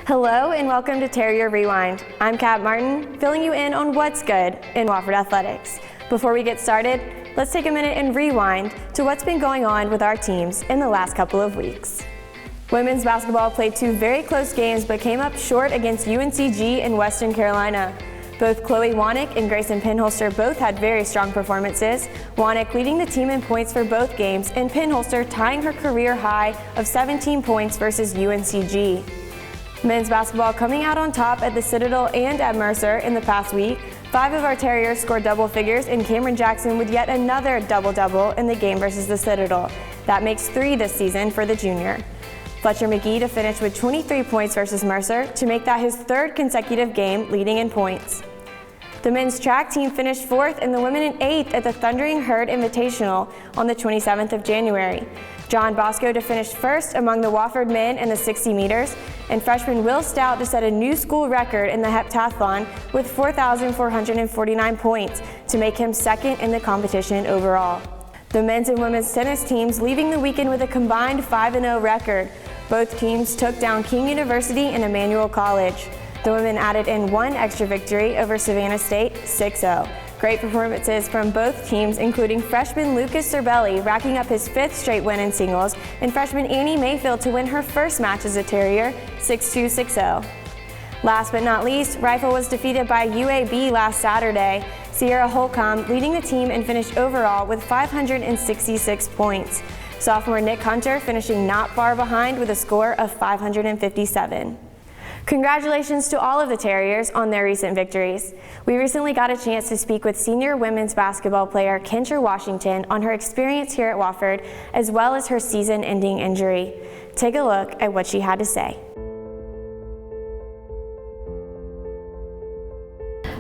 Hello and welcome to Terrier Rewind. I'm Kat Martin, filling you in on what's good in Wofford athletics. Before we get started, let's take a minute and rewind to what's been going on with our teams in the last couple of weeks. Women's basketball played two very close games but came up short against UNCG in Western Carolina. Both Chloe Wanick and Grayson Pinholster both had very strong performances, Wanick leading the team in points for both games and Pinholster tying her career high of 17 points versus UNCG. Men's basketball coming out on top at the Citadel and at Mercer in the past week. 5 of our Terriers scored double figures and Cameron Jackson with yet another double-double in the game versus the Citadel. That makes 3 this season for the junior. Fletcher McGee to finish with 23 points versus Mercer to make that his 3rd consecutive game leading in points. The men's track team finished 4th and the women in 8th at the Thundering Herd Invitational on the 27th of January. John Bosco to finish 1st among the Wofford men in the 60 meters, and freshman Will Stout to set a new school record in the heptathlon with 4,449 points to make him 2nd in the competition overall. The men's and women's tennis teams leaving the weekend with a combined 5-0 record. Both teams took down King University and Emmanuel College. The women added in 1 extra victory over Savannah State, 6-0. Great performances from both teams, including freshman Lucas Cerbelli racking up his 5th straight win in singles, and freshman Annie Mayfield to win her first match as a Terrier, 6-2, 6-0. Last but not least, Rifle was defeated by UAB last Saturday. Sierra Holcomb leading the team and finished overall with 566 points. Sophomore Nick Hunter finishing not far behind with a score of 557. Congratulations to all of the Terriers on their recent victories. We recently got a chance to speak with senior women's basketball player Kentra Washington on her experience here at Wofford, as well as her season-ending injury. Take a look at what she had to say.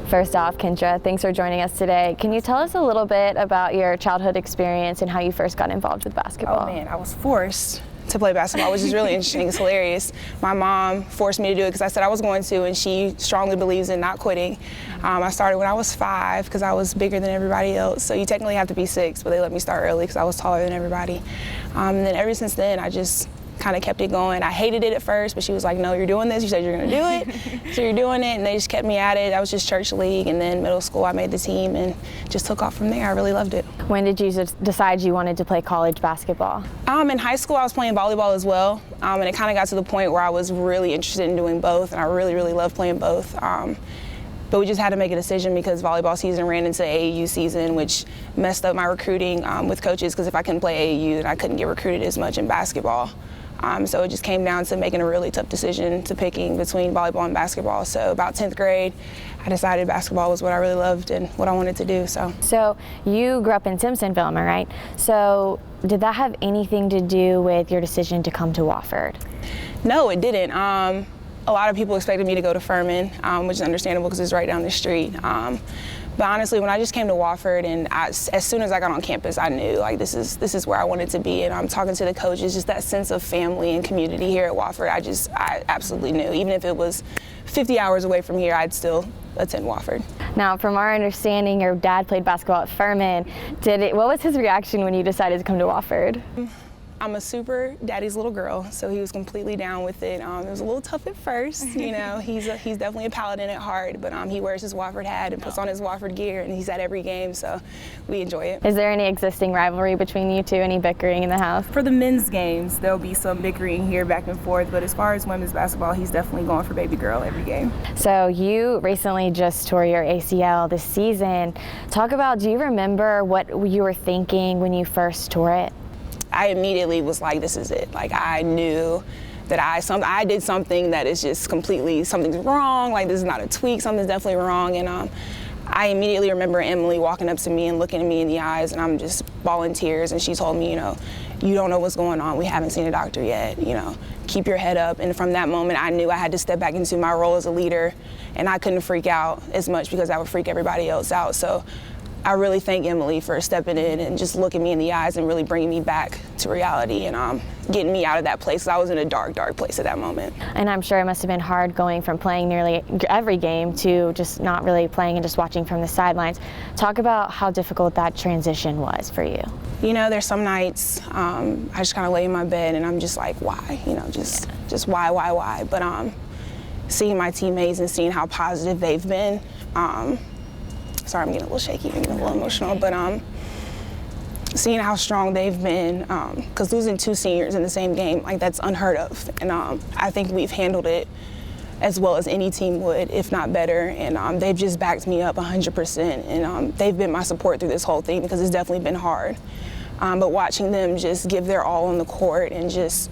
First off, Kentra, thanks for joining us today. Can you tell us a little bit about your childhood experience and how you first got involved with basketball? Oh man, I was forced to play basketball, which is really interesting. It's hilarious. My mom forced me to do it because I said I was going to, and she strongly believes in not quitting. I started when I was 5 because I was bigger than everybody else. So you technically have to be 6, but they let me start early because I was taller than everybody. And then ever since then, I just kind of kept it going. I hated it at first, but she was like, no, you're doing this. You said you're going to do it. So you're doing it. And they just kept me at it. I was just church league. And then middle school, I made the team and just took off from there. I really loved it. When did you decide you wanted to play college basketball? In high school, I was playing volleyball as well. And it kind of got to the point where I was really interested in doing both. And I really, really loved playing both. But we just had to make a decision because volleyball season ran into AAU season, which messed up my recruiting with coaches because if I couldn't play AAU, then I couldn't get recruited as much in basketball. So it just came down to making a really tough decision to picking between volleyball and basketball. So about 10th grade, I decided basketball was what I really loved and what I wanted to do. So you grew up in Simpsonville, am I right? So did that have anything to do with your decision to come to Wofford? No, it didn't. A lot of people expected me to go to Furman, which is understandable because it's right down the street. But honestly, when I just came to Wofford and as soon as I got on campus, I knew like this is where I wanted to be. And I'm talking to the coaches, just that sense of family and community here at Wofford. I absolutely knew. Even if it was 50 hours away from here, I'd still attend Wofford. Now, from our understanding, your dad played basketball at Furman. What was his reaction when you decided to come to Wofford? I'm a super daddy's little girl, so he was completely down with it. It was a little tough at first, you know. He's definitely a Paladin at heart, but he wears his Wofford hat and puts on his Wofford gear, and he's at every game, so we enjoy it. Is there any existing rivalry between you two? Any bickering in the house? For the men's games, there'll be some bickering here back and forth, but as far as women's basketball, he's definitely going for baby girl every game. So you recently just tore your ACL this season. Do you remember what you were thinking when you first tore it? I immediately was like, this is it. Like, I knew that I did something that is just completely, something's wrong. Like, this is not a tweak, something's definitely wrong. And I immediately remember Emily walking up to me and looking at me in the eyes, and I'm just bawling tears. And she told me, you know, you don't know what's going on. We haven't seen a doctor yet. You know, keep your head up. And from that moment, I knew I had to step back into my role as a leader, and I couldn't freak out as much because I would freak everybody else out. So I really thank Emily for stepping in and just looking me in the eyes and really bringing me back to reality and getting me out of that place. I was in a dark, dark place at that moment. And I'm sure it must have been hard going from playing nearly every game to just not really playing and just watching from the sidelines. Talk about how difficult that transition was for you. You know, there's some nights I just kind of lay in my bed and I'm just like, why? You know, just why? But seeing my teammates and seeing how positive they've been. Sorry, I'm getting a little shaky, I'm getting a little emotional, but seeing how strong they've been, because losing 2 seniors in the same game, like, that's unheard of. And I think we've handled it as well as any team would, if not better. And they've just backed me up 100%. And they've been my support through this whole thing, because it's definitely been hard. But watching them just give their all on the court and just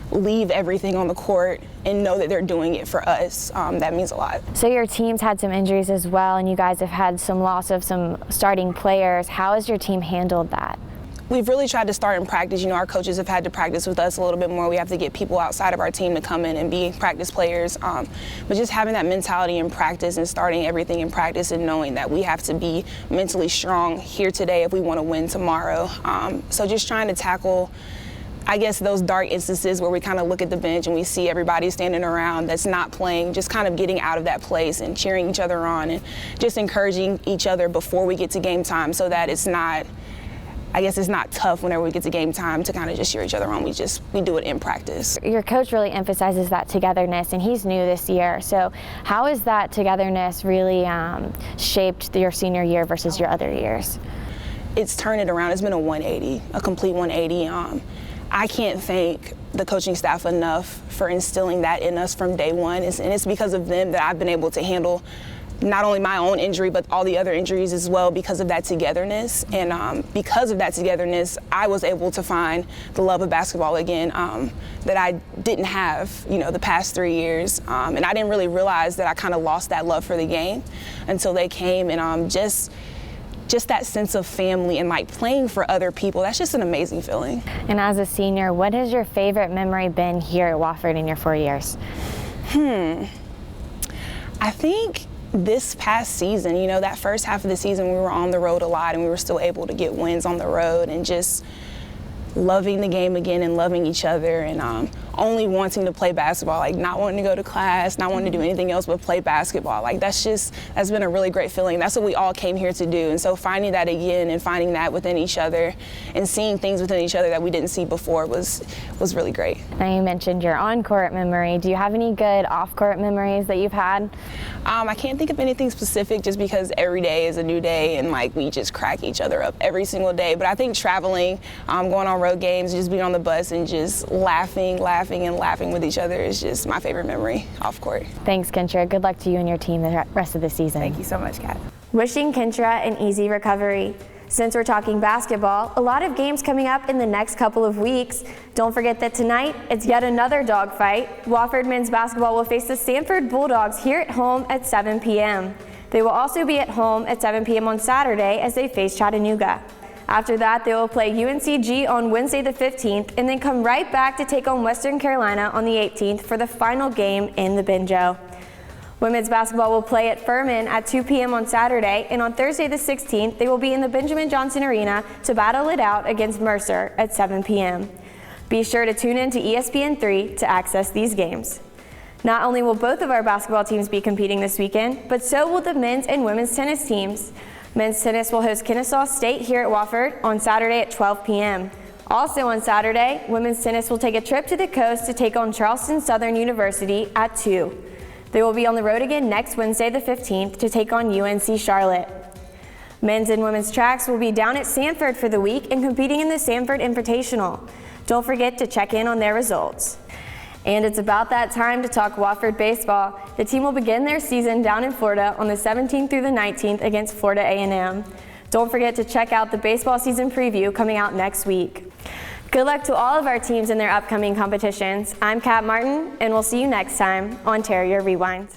leave everything on the court and know that they're doing it for us, that means a lot. So your team's had some injuries as well, and you guys have had some loss of some starting players. How has your team handled that? We've really tried to start in practice. You know, our coaches have had to practice with us a little bit more. We have to get people outside of our team to come in and be practice players. But just having that mentality in practice and starting everything in practice and knowing that we have to be mentally strong here today if we want to win tomorrow. So just trying to tackle, I guess, those dark instances where we kind of look at the bench and we see everybody standing around that's not playing, just kind of getting out of that place and cheering each other on and just encouraging each other before we get to game time, so that it's not, I guess, it's not tough whenever we get to game time to kind of just cheer each other on. We do it in practice. Your coach really emphasizes that togetherness, and he's new this year. So how has that togetherness really shaped your senior year versus your other years? It's turned it around. It's been a 180, a complete 180. I can't thank the coaching staff enough for instilling that in us from day one. And it's because of them that I've been able to handle not only my own injury, but all the other injuries as well, because of that togetherness. And because of that togetherness, I was able to find the love of basketball again that I didn't have, you know, the past 3 years. And I didn't really realize that I kind of lost that love for the game until they came. And just that sense of family and like playing for other people, that's just an amazing feeling. And as a senior, what has your favorite memory been here at Wofford in your 4 years? I think this past season, you know, that first half of the season, we were on the road a lot and we were still able to get wins on the road, and just loving the game again and loving each other, and only wanting to play basketball, like not wanting to go to class, not wanting to do anything else but play basketball. Like that's been a really great feeling. That's what we all came here to do. And so finding that again and finding that within each other and seeing things within each other that we didn't see before was really great. Now you mentioned your on-court memory. Do you have any good off-court memories that you've had? I can't think of anything specific, just because every day is a new day and like we just crack each other up every single day. But I think traveling, going on road games, just being on the bus and just laughing with each other is just my favorite memory off court. Thanks, Kentra. Good luck to you and your team the rest of the season. Thank you so much, Kat. Wishing Kentra an easy recovery. Since we're talking basketball, a lot of games coming up in the next couple of weeks. Don't forget that tonight, it's yet another dogfight. Wofford men's basketball will face the Sanford Bulldogs here at home at 7 p.m. They will also be at home at 7 p.m. on Saturday as they face Chattanooga. After that, they will play UNCG on Wednesday the 15th and then come right back to take on Western Carolina on the 18th for the final game in the Benjo. Women's basketball will play at Furman at 2 p.m. on Saturday, and on Thursday the 16th, they will be in the Benjamin Johnson Arena to battle it out against Mercer at 7 p.m. Be sure to tune in to ESPN3 to access these games. Not only will both of our basketball teams be competing this weekend, but so will the men's and women's tennis teams. Men's tennis will host Kennesaw State here at Wofford on Saturday at 12 p.m. Also on Saturday, women's tennis will take a trip to the coast to take on Charleston Southern University at 2. They will be on the road again next Wednesday the 15th to take on UNC Charlotte. Men's and women's tracks will be down at Sanford for the week and competing in the Sanford Invitational. Don't forget to check in on their results. And it's about that time to talk Wofford baseball. The team will begin their season down in Florida on the 17th through the 19th against Florida A&M. Don't forget to check out the baseball season preview coming out next week. Good luck to all of our teams in their upcoming competitions. I'm Kat Martin, and we'll see you next time on Terrier Rewind.